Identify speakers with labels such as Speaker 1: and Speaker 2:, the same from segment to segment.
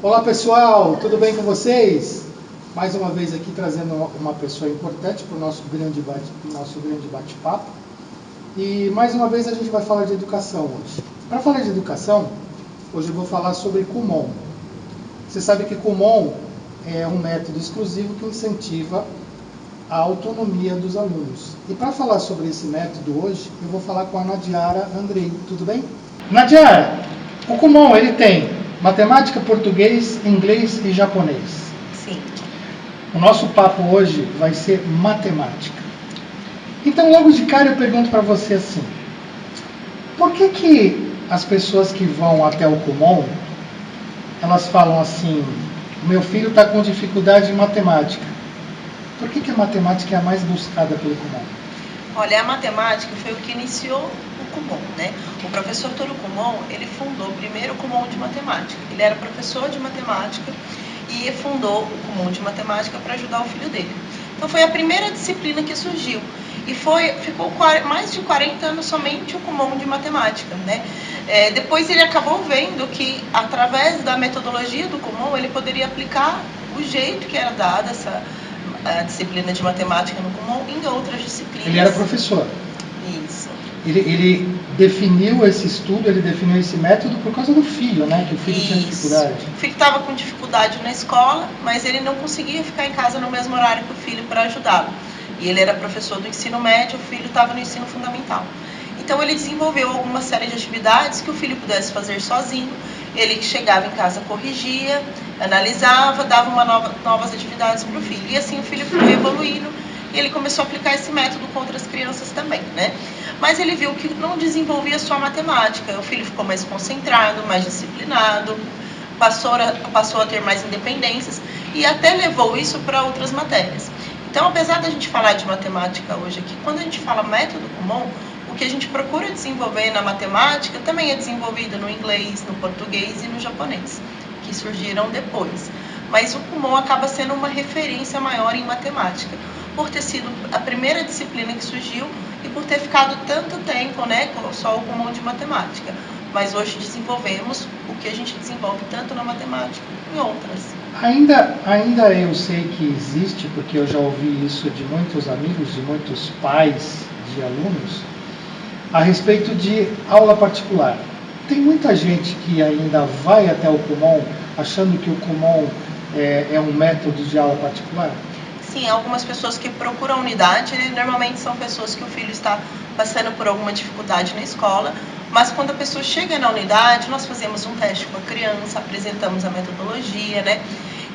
Speaker 1: Olá pessoal, tudo bem com vocês? Mais uma vez aqui trazendo uma pessoa importante para o nosso grande bate-papo. E mais uma vez a gente vai falar de educação hoje. Para falar de educação, hoje eu vou falar sobre Kumon. Você sabe que Kumon é um método exclusivo que incentiva a autonomia dos alunos. E para falar sobre esse método hoje, eu vou falar com a Nadiara Andrei. Tudo bem? Nadiara, o Kumon ele tem matemática, português, inglês e japonês.
Speaker 2: Sim.
Speaker 1: O nosso papo hoje vai ser matemática. Então, logo de cara eu pergunto para você assim, por que as pessoas que vão até o Kumon, elas falam assim, meu filho está com dificuldade em matemática. Por que a matemática é a mais buscada pelo Kumon?
Speaker 2: Olha, a matemática foi o que iniciou o Kumon, né? O professor Toru Kumon, ele fundou primeiro o Kumon de matemática. Ele era professor de matemática e fundou o Kumon de matemática para ajudar o filho dele. Então foi a primeira disciplina que surgiu e ficou mais de 40 anos somente o Kumon de matemática, né? Depois ele acabou vendo que através da metodologia do Kumon ele poderia aplicar o jeito que era dada a disciplina de matemática no Kumon em outras disciplinas.
Speaker 1: Ele era professor.
Speaker 2: Isso.
Speaker 1: Ele definiu esse estudo, ele definiu esse método por causa do filho, né? Que o filho tinha dificuldade.
Speaker 2: O filho estava com dificuldade na escola, mas ele não conseguia ficar em casa no mesmo horário que o filho para ajudá-lo. E ele era professor do ensino médio, o filho estava no ensino fundamental. Então ele desenvolveu alguma série de atividades que o filho pudesse fazer sozinho. Ele chegava em casa, corrigia, analisava, dava novas atividades para o filho. E assim o filho foi evoluindo e ele começou a aplicar esse método com outras crianças também, né? Mas ele viu que não desenvolvia só matemática. O filho ficou mais concentrado, mais disciplinado, passou a ter mais independências e até levou isso para outras matérias. Então, apesar da gente falar de matemática hoje aqui, quando a gente fala método Kumon, o que a gente procura desenvolver na matemática também é desenvolvido no inglês, no português e no japonês, que surgiram depois. Mas o Kumon acaba sendo uma referência maior em matemática, por ter sido a primeira disciplina que surgiu e por ter ficado tanto tempo, né, com só o Kumon de matemática. Mas hoje desenvolvemos o que a gente desenvolve tanto na matemática e outras.
Speaker 1: Ainda eu sei que existe, porque eu já ouvi isso de muitos amigos, de muitos pais de alunos, a respeito de aula particular. Tem muita gente que ainda vai até o Kumon achando que o Kumon é um método de aula particular?
Speaker 2: Sim, algumas pessoas que procuram a unidade, normalmente são pessoas que o filho está passando por alguma dificuldade na escola, mas quando a pessoa chega na unidade, nós fazemos um teste com a criança, apresentamos a metodologia, né?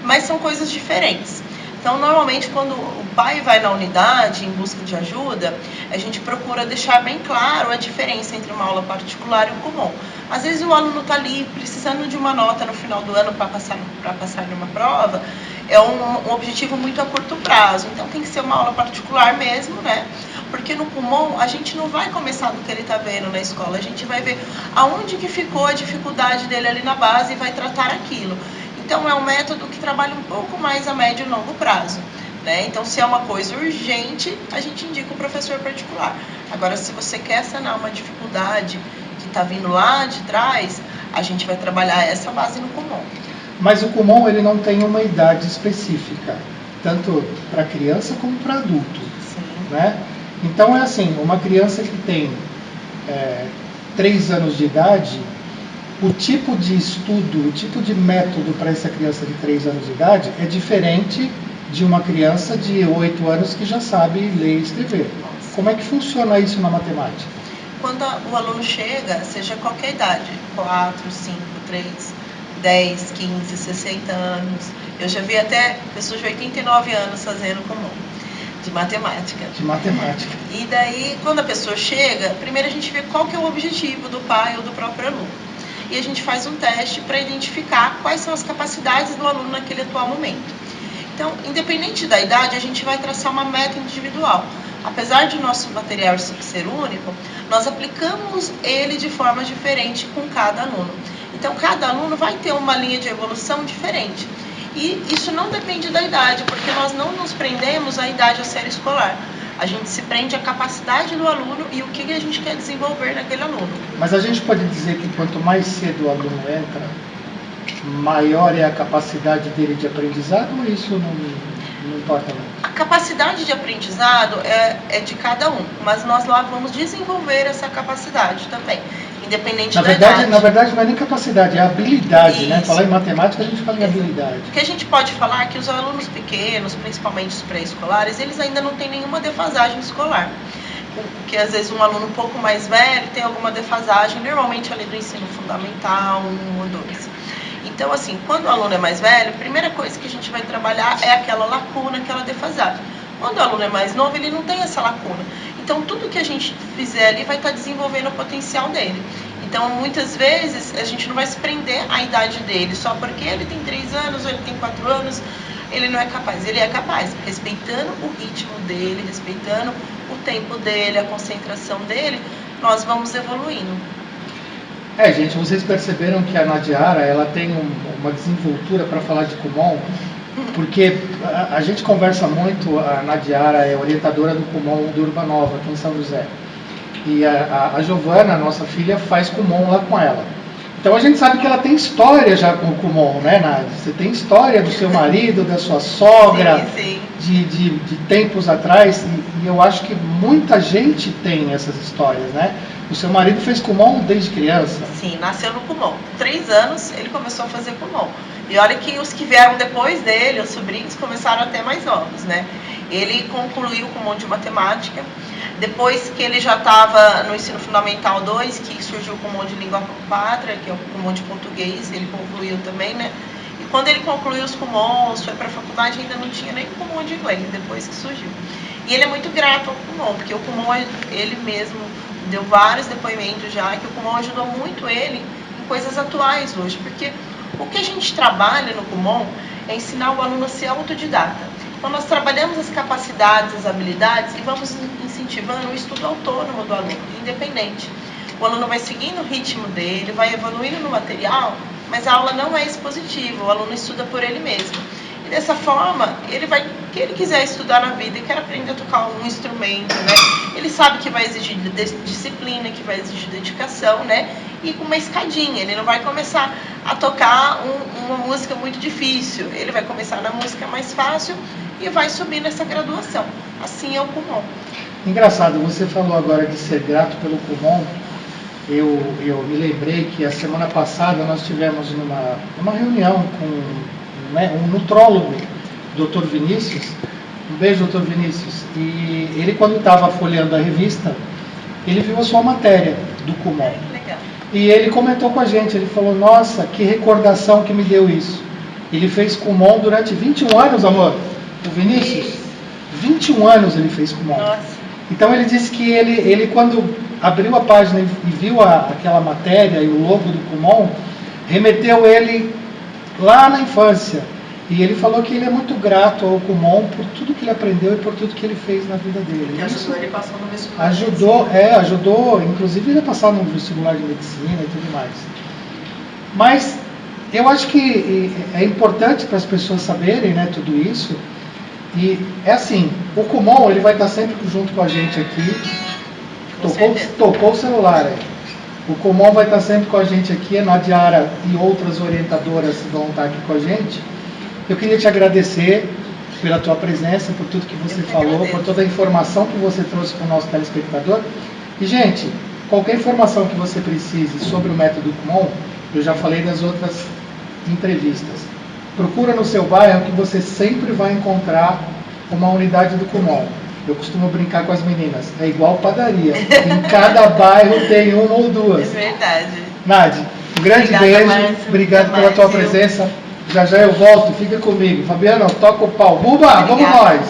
Speaker 2: Mas são coisas diferentes. Então, normalmente, quando o pai vai na unidade em busca de ajuda, a gente procura deixar bem claro a diferença entre uma aula particular e o Kumon. Às vezes o aluno está ali precisando de uma nota no final do ano para passar numa prova, é um objetivo muito a curto prazo. Então, tem que ser uma aula particular mesmo, né? Porque no Kumon a gente não vai começar do que ele está vendo na escola, a gente vai ver aonde que ficou a dificuldade dele ali na base e vai tratar aquilo. Então é um método que trabalha um pouco mais a médio e longo prazo, né? Então se é uma coisa urgente, a gente indica o professor particular. Agora se você quer sanar uma dificuldade que está vindo lá de trás, a gente vai trabalhar essa base no Kumon.
Speaker 1: Mas o Kumon ele não tem uma idade específica, tanto para criança como para adulto.
Speaker 2: Sim.
Speaker 1: Né? Então é assim, uma criança que tem 3 anos de idade, o tipo de estudo, o tipo de método para essa criança de 3 anos de idade é diferente de uma criança de 8 anos que já sabe ler e escrever. Como é que funciona isso na matemática?
Speaker 2: Quando o aluno chega, seja qualquer idade, 4, 5, 3, 10, 15, 60 anos, eu já vi até pessoas de 89 anos fazendo Kumon de matemática.
Speaker 1: De matemática.
Speaker 2: E daí, quando a pessoa chega, primeiro a gente vê qual que é o objetivo do pai ou do próprio aluno. E a gente faz um teste para identificar quais são as capacidades do aluno naquele atual momento. Então, independente da idade, a gente vai traçar uma meta individual. Apesar de nosso material ser único, nós aplicamos ele de forma diferente com cada aluno. Então, cada aluno vai ter uma linha de evolução diferente. E isso não depende da idade, porque nós não nos prendemos à idade à série escolar. A gente se prende à capacidade do aluno e o que a gente quer desenvolver naquele aluno.
Speaker 1: Mas a gente pode dizer que quanto mais cedo o aluno entra, maior é a capacidade dele de aprendizado ou isso não importa muito?
Speaker 2: A capacidade de aprendizado é de cada um, mas nós lá vamos desenvolver essa capacidade também, independente da idade.
Speaker 1: Na verdade, não é nem capacidade, é habilidade,
Speaker 2: Isso.
Speaker 1: né? Falar em matemática, a gente fala em habilidade.
Speaker 2: O que a gente pode falar é que os alunos pequenos, principalmente os pré-escolares, eles ainda não têm nenhuma defasagem escolar. Porque às vezes um aluno um pouco mais velho tem alguma defasagem, normalmente ali do ensino fundamental, 1 ou 2. Então, assim, quando o aluno é mais velho, a primeira coisa que a gente vai trabalhar é aquela lacuna, aquela defasagem. Quando o aluno é mais novo, ele não tem essa lacuna. Então, tudo que a gente fizer ali vai estar desenvolvendo o potencial dele. Então, muitas vezes, a gente não vai se prender à idade dele, só porque ele tem 3 anos ou ele tem 4 anos, ele não é capaz. Ele é capaz, respeitando o ritmo dele, respeitando o tempo dele, a concentração dele, nós vamos evoluindo.
Speaker 1: Gente, vocês perceberam que a Nadiara, ela tem uma desenvoltura para falar de Kumon, porque a gente conversa muito, a Nadiara é orientadora do Kumon do Urbanova, aqui em São José. E a Giovana, nossa filha, faz Kumon lá com ela. Então a gente sabe que ela tem história já com o Kumon, né, Nádia? Você tem história do seu marido, da sua sogra,
Speaker 2: sim.
Speaker 1: De tempos atrás, e eu acho que muita gente tem essas histórias, né? O seu marido fez Kumon desde criança?
Speaker 2: Sim, nasceu no Kumon. Com 3 anos ele começou a fazer Kumon. E olha que os que vieram depois dele, os sobrinhos, começaram até mais novos, né? Ele concluiu o Kumon de matemática. Depois que ele já estava no ensino fundamental 2, que surgiu o Kumon de língua pátria, que é o Kumon de português, ele concluiu também, né? E quando ele concluiu os Kumons, foi para a faculdade, ainda não tinha nem Kumon de inglês, depois que surgiu. E ele é muito grato ao Kumon, porque o Kumon, ele mesmo deu vários depoimentos já, que o Kumon ajudou muito ele em coisas atuais hoje, porque o que a gente trabalha no Kumon é ensinar o aluno a ser autodidata. Então nós trabalhamos as capacidades, as habilidades e vamos incentivando o estudo autônomo do aluno, independente. O aluno vai seguindo o ritmo dele, vai evoluindo no material, mas a aula não é expositiva, o aluno estuda por ele mesmo. E dessa forma, ele vai, que ele quiser estudar na vida e quer aprender a tocar um instrumento, né? Ele sabe que vai exigir disciplina, que vai exigir dedicação, né? E com uma escadinha, ele não vai começar a tocar uma música muito difícil, ele vai começar na música mais fácil e vai subir nessa graduação. Assim é o Kumon.
Speaker 1: Engraçado, você falou agora de ser grato pelo Kumon. Eu me lembrei que a semana passada nós tivemos numa reunião com um nutrólogo, Dr. Vinícius. Um beijo, Dr. Vinícius. E ele, quando estava folheando a revista, ele viu a sua matéria do Kumon.
Speaker 2: Legal.
Speaker 1: E ele comentou com a gente, ele falou, nossa, que recordação que me deu isso. Ele fez Kumon durante 21 anos, amor. O Vinícius? 21 anos ele fez Kumon.
Speaker 2: Nossa.
Speaker 1: Então ele disse que ele quando abriu a página e viu aquela matéria e o logo do Kumon, remeteu ele lá na infância. E ele falou que ele é muito grato ao Kumon por tudo que ele aprendeu e por tudo que ele fez na vida dele.
Speaker 2: Que ajudou ele a passar no vestibular.
Speaker 1: Ajudou, inclusive ele a passar no vestibular de medicina e tudo mais. Mas eu acho que é importante para as pessoas saberem, né, tudo isso. E é assim, o Kumon ele vai estar sempre junto com a gente aqui. Tocou o celular aí. O Kumon vai estar sempre com a gente aqui, a Nadiara e outras orientadoras vão estar aqui com a gente. Eu queria te agradecer pela tua presença, por tudo que você falou, por toda a informação que você trouxe para o nosso telespectador. E, gente, qualquer informação que você precise sobre o método Kumon, eu já falei nas outras entrevistas. Procura no seu bairro que você sempre vai encontrar uma unidade do Kumon. Eu costumo brincar com as meninas, é igual padaria. Em cada bairro tem uma ou duas.
Speaker 2: É verdade.
Speaker 1: Nádia, um grande beijo, obrigado pela tua presença. Já já eu volto, fica comigo. Fabiano, toca o pau. Buba, vamos nós!